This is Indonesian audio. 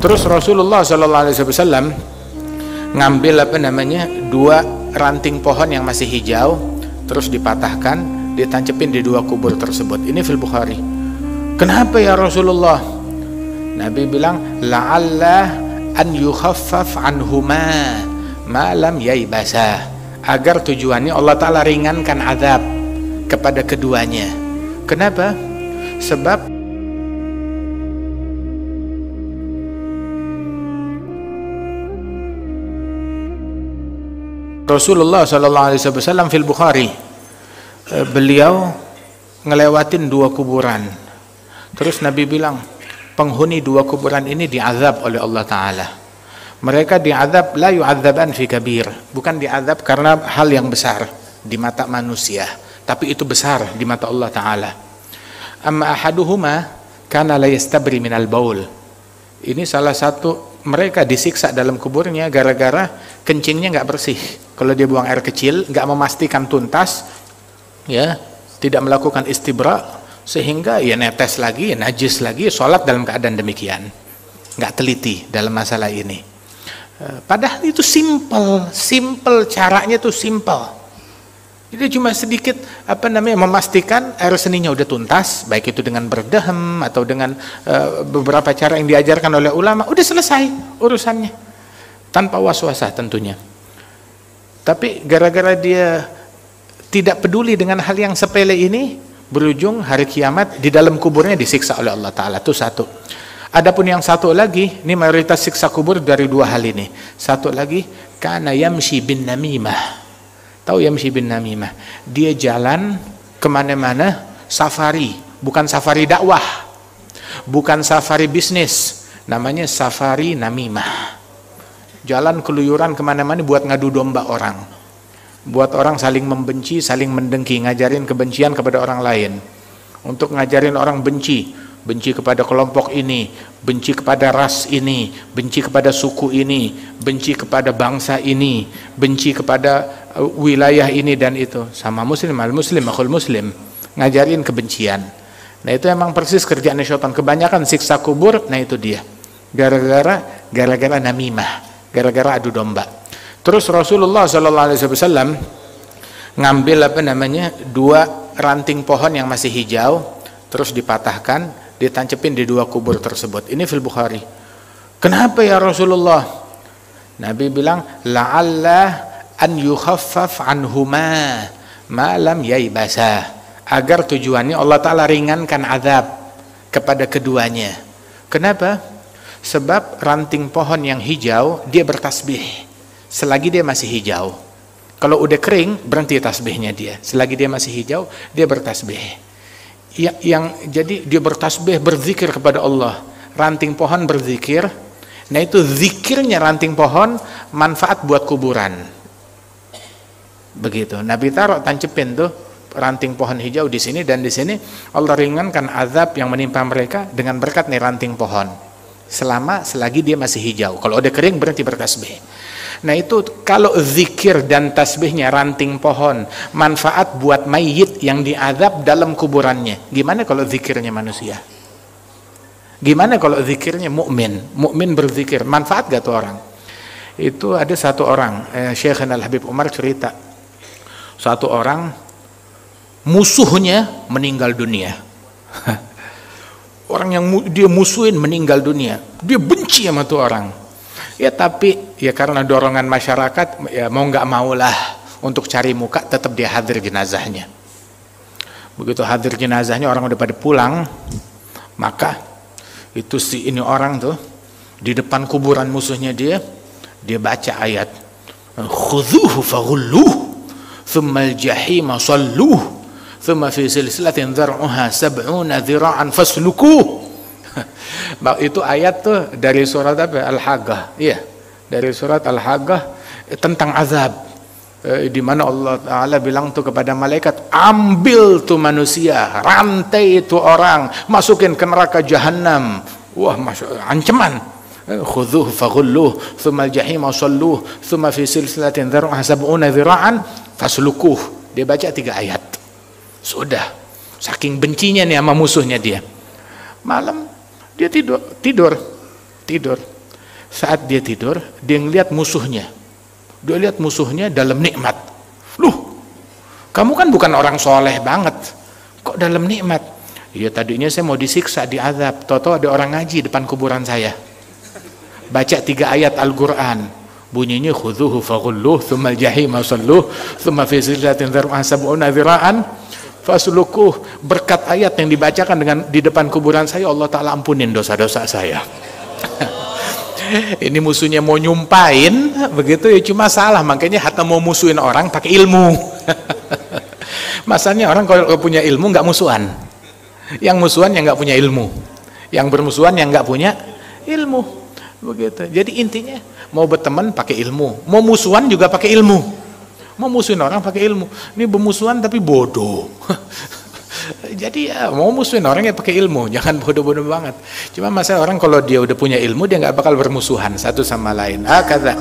Terus Rasulullah SAW ngambil dua ranting pohon yang masih hijau, terus dipatahkan, ditancepin di dua kubur tersebut. Ini fil Bukhari. Kenapa ya Rasulullah? Nabi bilang, la'alla an yukhaffaf anhuma ma lam yaibasa, agar tujuannya Allah Ta'ala ringankan azab kepada keduanya. Kenapa? Sebab Rasulullah SAW fil Bukhari, beliau ngelewatin dua kuburan. Terus Nabi bilang, penghuni dua kuburan ini diazab oleh Allah Ta'ala. Mereka diazab la yu'adzaban fi kabir, bukan diazab karena hal yang besar di mata manusia, tapi itu besar di mata Allah Ta'ala. Amma ahaduhuma kana la yastabri minal baul. Ini salah satu, mereka disiksa dalam kuburnya gara-gara kencingnya nggak bersih. Kalau dia buang air kecil, nggak memastikan tuntas, ya, tidak melakukan istibra, sehingga ya netes lagi, ya najis lagi, sholat dalam keadaan demikian, nggak teliti dalam masalah ini. Padahal itu simple caranya tuh simple. Jadi cuma sedikit memastikan air seninya udah tuntas, baik itu dengan berdehem atau dengan beberapa cara yang diajarkan oleh ulama, udah selesai urusannya tanpa was-wasah tentunya. Tapi gara-gara dia tidak peduli dengan hal yang sepele ini, berujung hari kiamat di dalam kuburnya disiksa oleh Allah Ta'ala. Itu satu. Adapun yang satu lagi, ini mayoritas siksa kubur dari dua hal ini. Satu lagi, kana yamshi bin namimah. Tahu yamshi bin namimah? Dia jalan kemana-mana, safari. Bukan safari dakwah, bukan safari bisnis, namanya safari namimah. Jalan keluyuran kemana-mana buat ngadu domba orang, buat orang saling membenci, saling mendengki, ngajarin kebencian kepada orang lain, untuk ngajarin orang benci kepada kelompok ini, benci kepada ras ini, benci kepada suku ini, benci kepada bangsa ini, benci kepada wilayah ini dan itu. Sama muslim, al-muslim, akhul muslim, ngajarin kebencian. Nah itu emang persis kerjaan syaitan. Kebanyakan siksa kubur, nah itu dia, gara-gara namimah, gara-gara adu domba. Terus Rasulullah SAW ngambil dua ranting pohon yang masih hijau, terus dipatahkan, ditancepin di dua kubur tersebut. Ini fil Bukhari. Kenapa ya Rasulullah? Nabi bilang, la'alla an yukhaffaf anhuma ma lam yaibasa, agar tujuannya Allah Ta'ala ringankan azab kepada keduanya. Kenapa? Sebab ranting pohon yang hijau dia bertasbih selagi dia masih hijau. Kalau udah kering berhenti tasbihnya dia. Selagi dia masih hijau dia bertasbih. Jadi dia bertasbih, berzikir kepada Allah. Ranting pohon berzikir. Nah itu zikirnya ranting pohon manfaat buat kuburan. Begitu. Nabi taruh tancepin tuh ranting pohon hijau di sini dan di sini, Allah ringankan azab yang menimpa mereka dengan berkat nih ranting pohon. Selagi dia masih hijau. Kalau udah kering berhenti bertasbih. Nah itu kalau zikir dan tasbihnya ranting pohon manfaat buat mayit yang diazab dalam kuburannya, gimana kalau zikirnya manusia? Gimana kalau zikirnya mukmin berzikir, manfaat gak tuh orang? Itu ada satu orang, Syekh Al-Habib Umar cerita, satu orang musuhnya meninggal dunia. Orang yang dia musuhin meninggal dunia, dia benci sama tuh orang. Ya tapi ya karena dorongan masyarakat, ya mau nggak maulah untuk cari muka, tetap dia hadir jenazahnya. Begitu hadir jenazahnya, orang udah pada pulang, maka itu ini orang tuh di depan kuburan musuhnya dia baca ayat, khudhuhu faghulluh thumma al-jahima salluh thumma fi silsilatin dhar'uha 70 dhira'an faslukuh. Itu ayat tuh dari surat apa? Al-Haqqah. Iya, dari surat Al-Haqqah tentang azab. Di mana Allah Ta'ala bilang tuh kepada malaikat, ambil tuh manusia, rantai itu orang, masukin ke neraka jahanam. Wah, ancaman. Khudhuhu faghulluh thumma al-jahima salluh thumma fi silsilatin dhar'uha 70 dhira'an faslukuh. Dia baca 3 ayat. Sudah, saking bencinya nih sama musuhnya dia. Malam dia tidur. tidur. Saat dia tidur, dia ngeliat musuhnya. Dia lihat musuhnya dalam nikmat. Loh, kamu kan bukan orang soleh banget, kok dalam nikmat? Iya, tadinya saya mau disiksa, diazab. Toto ada orang ngaji depan kuburan saya, baca 3 ayat Al-Quran, bunyinya khudhuhu faghulluh thumma al-jahima salluh thumma fi silsilatin dzar'uha sab'una dzira'an faslukuh. Berkat ayat yang dibacakan di depan kuburan saya, Allah Ta'ala ampunin dosa-dosa saya. Ini musuhnya mau nyumpain begitu ya, cuma salah. Makanya hatta mau musuhin orang pakai ilmu. Masalahnya orang kalau punya ilmu nggak musuhan. Yang musuhan yang nggak punya ilmu, yang bermusuhan yang nggak punya ilmu, begitu. Jadi intinya mau berteman pakai ilmu, mau musuhan juga pakai ilmu. Mau musuhin orang pakai ilmu. Ini bermusuhan tapi bodoh. Jadi ya, mau musuhin orang ya pakai ilmu, jangan bodoh-bodoh banget. Cuma masalah orang kalau dia udah punya ilmu, dia nggak bakal bermusuhan satu sama lain. Kata